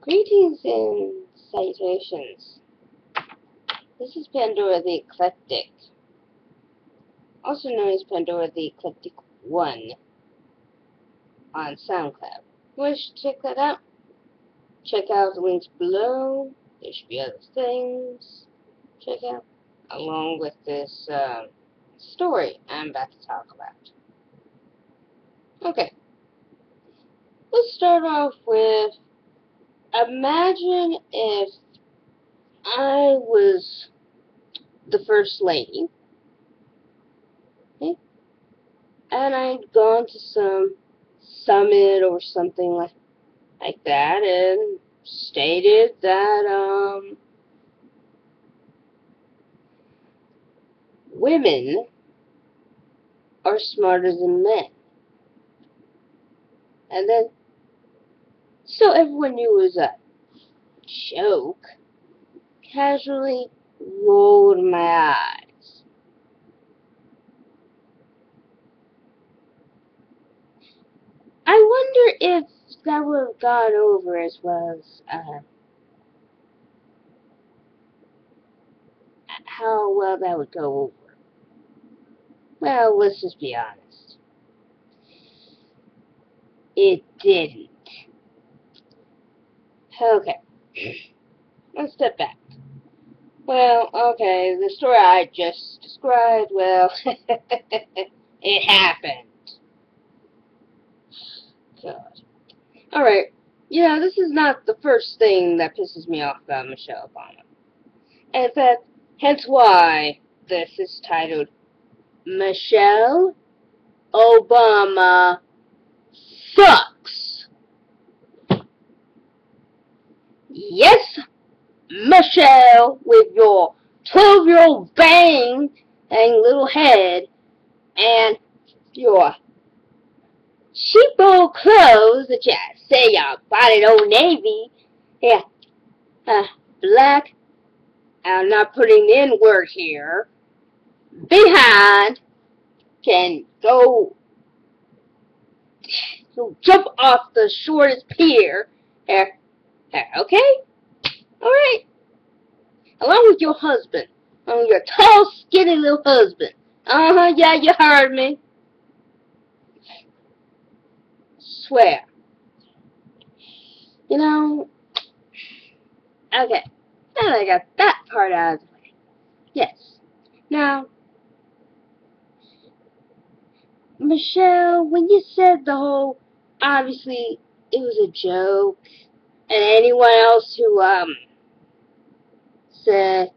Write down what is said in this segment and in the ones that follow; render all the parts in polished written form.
Greetings and salutations. This is Pandora the Eclectic, also known as Pandora the Eclectic 1 on SoundCloud. Wish to check that out? Check out the links below. There should be other things to check out, along with this story I'm about to talk about. Okay, let's start off with, imagine if I was the First Lady, okay, and I'd gone to some summit or something like that and stated that women are smarter than men. And then, so everyone knew it was a joke, casually rolled my eyes. I wonder if that would have gone over as well as how well that would go over. Well, let's just be honest. It didn't. Okay, let's step back. Well, okay, the story I just described, well, it happened. God. Alright, this is not the first thing that pisses me off about Michelle Obama. And in fact, hence why this is titled Michelle Obama Sucks. Yes, Michelle, with your 12-year-old bang and little head and your cheapo clothes that you say you bought at Old Navy. Yeah, black, I'm not putting the N word here, behind can go jump off the shortest pier. Okay? Alright. Along with your husband. Your tall, skinny little husband. Yeah, you heard me. Swear. Okay. Now that I got that part out of the way. Yes. Now, Michelle, when you said the whole, obviously, it was a joke, and anyone else who, said,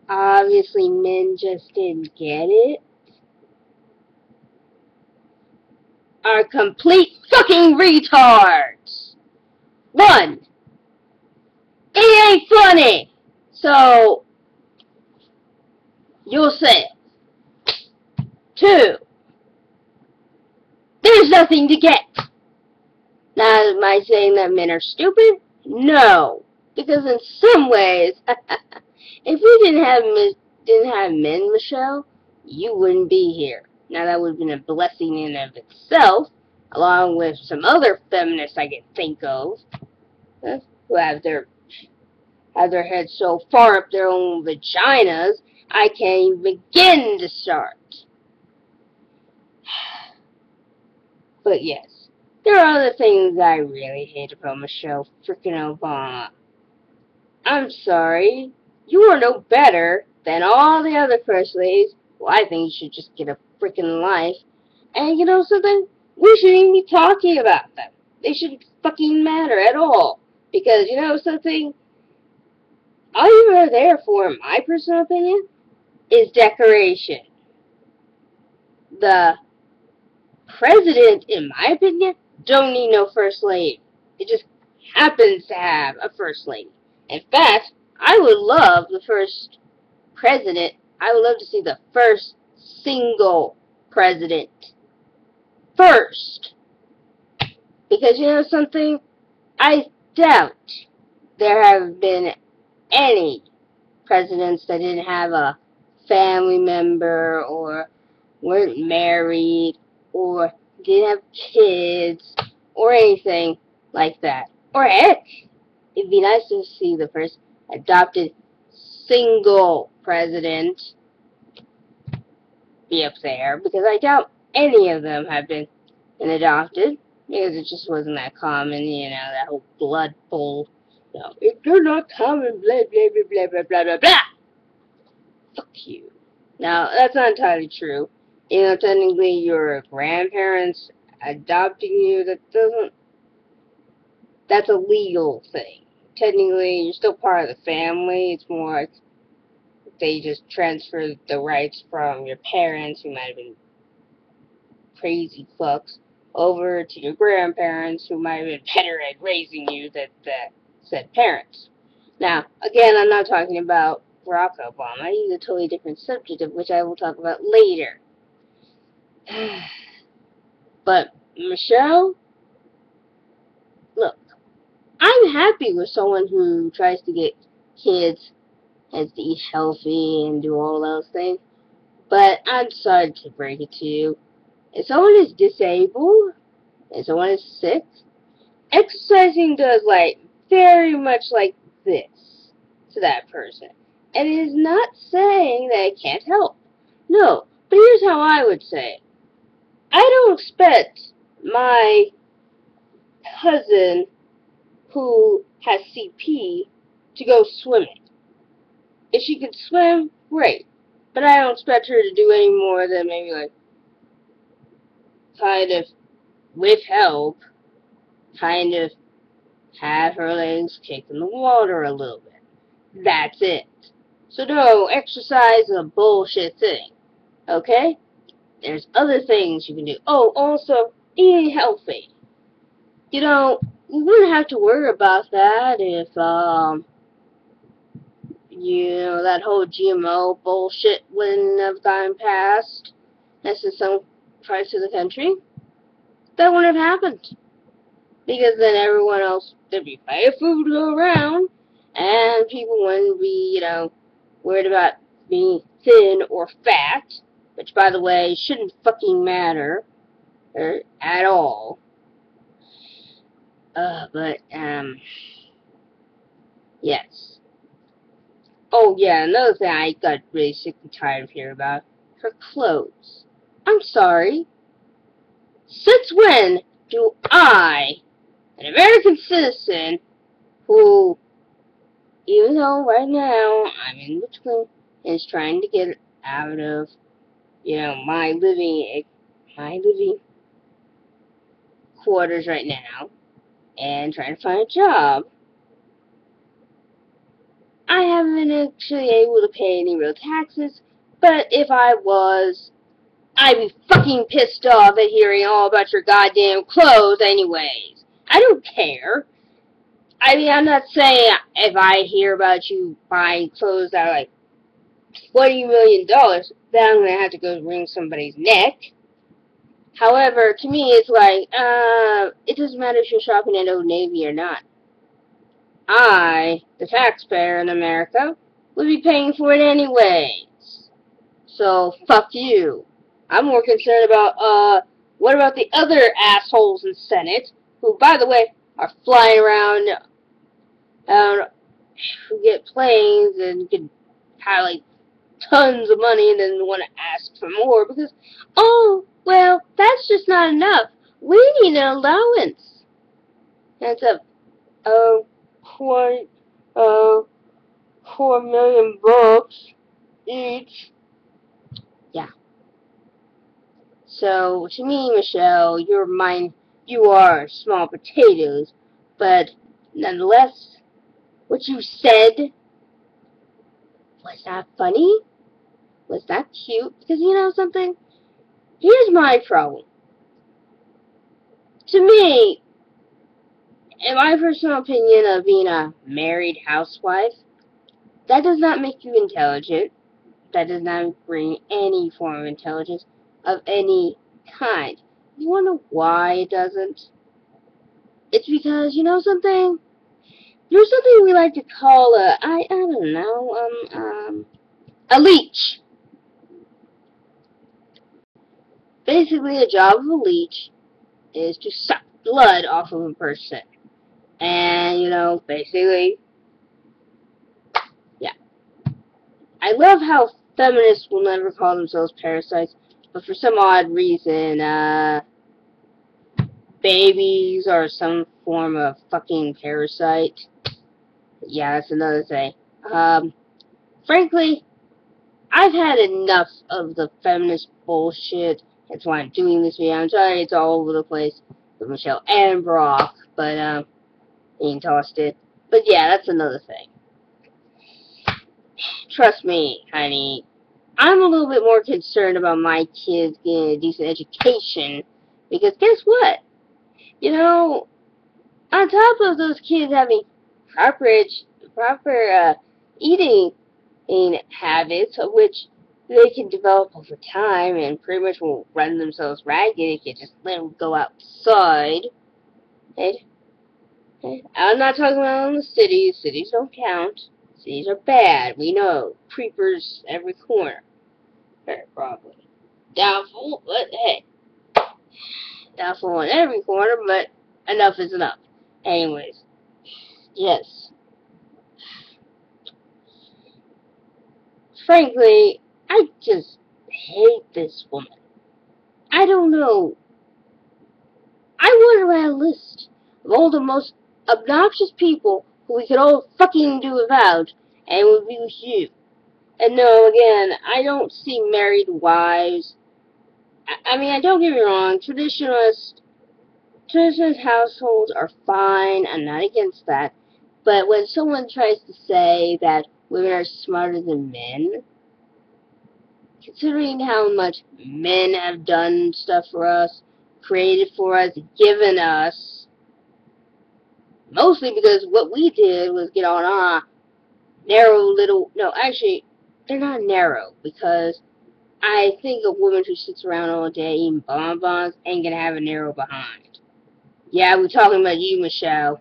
obviously men just didn't get it, are complete fucking retards. One, it ain't funny. So, you'll say it. Two, there's nothing to get. Now, am I saying that men are stupid? No. Because in some ways, if we didn't have men, Michelle, you wouldn't be here. Now, that would have been a blessing in and of itself, along with some other feminists I can think of, who have their heads so far up their own vaginas, I can't even begin to start. But yes, there are other things I really hate about Michelle freaking Obama. I'm sorry, you are no better than all the other first ladies. Well, I think you should just get a freaking life. And you know something? We shouldn't even be talking about them. They shouldn't fucking matter at all. Because you know something? All you are there for, in my personal opinion, is decoration. The president, in my opinion, don't need no first lady. It just happens to have a first lady. In fact, I would love the first president. I would love to see the first single president first. Because you know something? I doubt there have been any presidents that didn't have a family member or weren't married or didn't have kids or anything like that. Or heck, It'd be nice to see the first adopted single president be up there, because I doubt any of them have been adopted, because it just wasn't that common, that whole blood bowl. No, they're not common, blah, blah, blah, blah, blah, blah, blah, blah. Fuck you. Now, that's not entirely true. Technically, your grandparents adopting you, that's a legal thing. Technically, you're still part of the family. It's more like they just transferred the rights from your parents, who might have been crazy fucks, over to your grandparents, who might have been better at raising you than said parents. Now, again, I'm not talking about Barack Obama. He's a totally different subject, of which I will talk about later. But Michelle, look, I'm happy with someone who tries to get kids, has to eat healthy and do all those things. But I'm sorry to break it to you. If someone is disabled, if someone is sick, exercising does, very much like this to that person. And it is not saying that it can't help. No, but here's how I would say it. I don't expect my cousin who has CP to go swimming. If she could swim, great. But I don't expect her to do any more than maybe, kind of, with help, kind of have her legs kick in the water a little bit. That's it. So no, exercise is a bullshit thing. Okay? There's other things you can do. Oh, also, eating healthy. You wouldn't have to worry about that if, that whole GMO bullshit wouldn't have gotten passed. That's in some parts of the country. That wouldn't have happened. Because then everyone else, there'd be plenty of food to go around, and people wouldn't be, worried about being thin or fat, which, by the way, shouldn't fucking matter at all. Yes. Oh, yeah, another thing I got really sick and tired of hearing about, her clothes. I'm sorry. Since when do I, an American citizen, who, even though right now I'm in between, is trying to get out of, my living quarters right now, and trying to find a job, I haven't been actually able to pay any real taxes, but if I was, I'd be fucking pissed off at hearing all about your goddamn clothes anyways. I don't care. I mean, I'm not saying if I hear about you buying clothes that are $20 million, then I'm going to have to go wring somebody's neck. However, to me, it's it doesn't matter if you're shopping at Old Navy or not. I, the taxpayer in America, would be paying for it anyways. So, fuck you. I'm more concerned about, what about the other assholes in Senate, who, by the way, are flying around, who get planes and can have, tons of money and then want to ask for more because, oh, well, that's just not enough. We need an allowance. And it's $4 million each. Yeah. So, to me, Michelle, you are small potatoes, but nonetheless, what you said, was that funny? Was that cute? Because you know something? Here's my problem. To me, in my personal opinion of being a married housewife, that does not make you intelligent. That does not bring any form of intelligence of any kind. You wanna know why it doesn't? It's because, you know something? There's something we like to call I don't know, a leech. Basically, the job of a leech is to suck blood off of a person. And, you know, basically, yeah. I love how feminists will never call themselves parasites, but for some odd reason, babies are some form of fucking parasite. Yeah, that's another thing. Frankly, I've had enough of the feminist bullshit. That's why I'm doing this video. I'm sorry it's all over the place with Michelle and Brock, but, being tossed it. But yeah, that's another thing. Trust me, honey, I'm a little bit more concerned about my kids getting a decent education, because guess what? You know, on top of those kids having proper eating habits, of which they can develop over time and pretty much will run themselves ragged if you just let them go outside. Okay? Okay? I'm not talking about in the cities. Cities don't count. Cities are bad. We know. Creepers every corner. Probably. Doubtful, but hey. Doubtful in every corner, but enough is enough. Anyways. Yes. Frankly, I just hate this woman. I don't know. I want to write a list of all the most obnoxious people who we could all fucking do without, and it would be with you. And no, again, I don't see married wives. I mean, don't get me wrong, traditionalist households are fine. I'm not against that. But when someone tries to say that women are smarter than men, considering how much men have done stuff for us, created for us, given us, mostly because what we did was get on our narrow little, no, actually, they're not narrow, because I think a woman who sits around all day eating bonbons ain't gonna have a narrow behind. Yeah, we're talking about you, Michelle.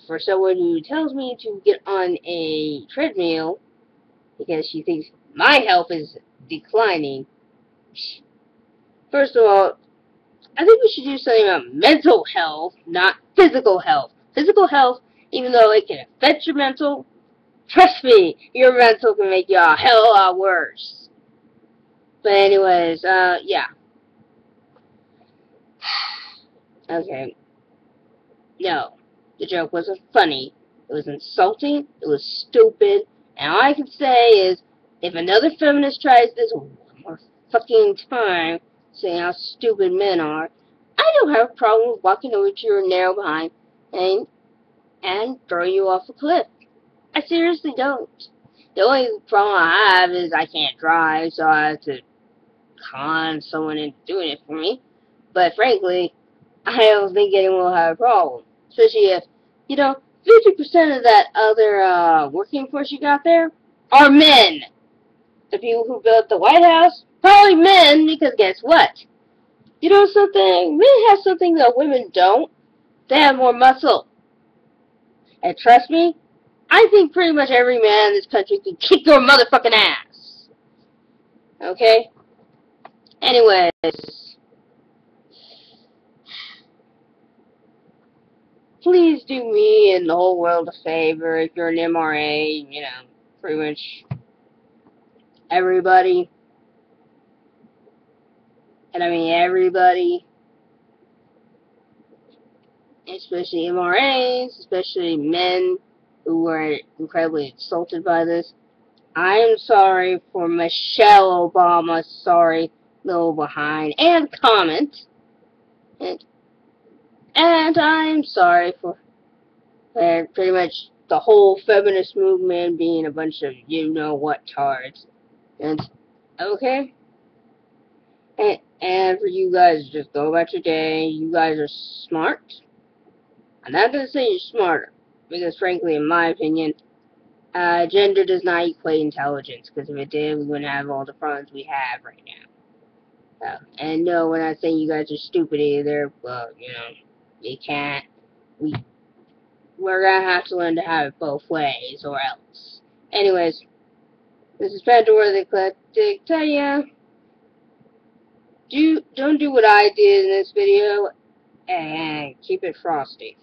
For someone who tells me to get on a treadmill because she thinks my health is declining. First of all, I think we should do something about mental health, not physical health. Physical health, even though it can affect your mental, trust me, your mental can make you a hell of a lot worse. But anyways, yeah. Okay. No, the joke wasn't funny. It was insulting. It was stupid. And all I can say is, if another feminist tries this one more fucking time, saying how stupid men are, I don't have a problem with walking over to your narrow behind and throwing you off a cliff. I seriously don't. The only problem I have is I can't drive, so I have to con someone into doing it for me. But frankly, I don't think anyone will have a problem. Especially if, 50% of that other working force you got there are men. The people who built the White House, probably men, because guess what? You know something? Men have something that women don't. They have more muscle. And trust me, I think pretty much every man in this country can kick your motherfucking ass. Okay? Anyways, please do me and the whole world a favor if you're an MRA, pretty much everybody, and I mean everybody, especially MRAs, especially men who were incredibly insulted by this. I am sorry for Michelle Obama's sorry little behind and comment, and I'm sorry for pretty much the whole feminist movement being a bunch of you-know-what tards. And, okay? And for you guys, just go about your day. You guys are smart. I'm not going to say you're smarter, because frankly, in my opinion, gender does not equate intelligence, because if it did, we wouldn't have all the problems we have right now. And no, we're not saying you guys are stupid either. Well, you can't. We're gonna have to learn to have it both ways, or else. Anyways, this is Pandora the Eclectic. Tell ya, don't do what I did in this video. And keep it frosty.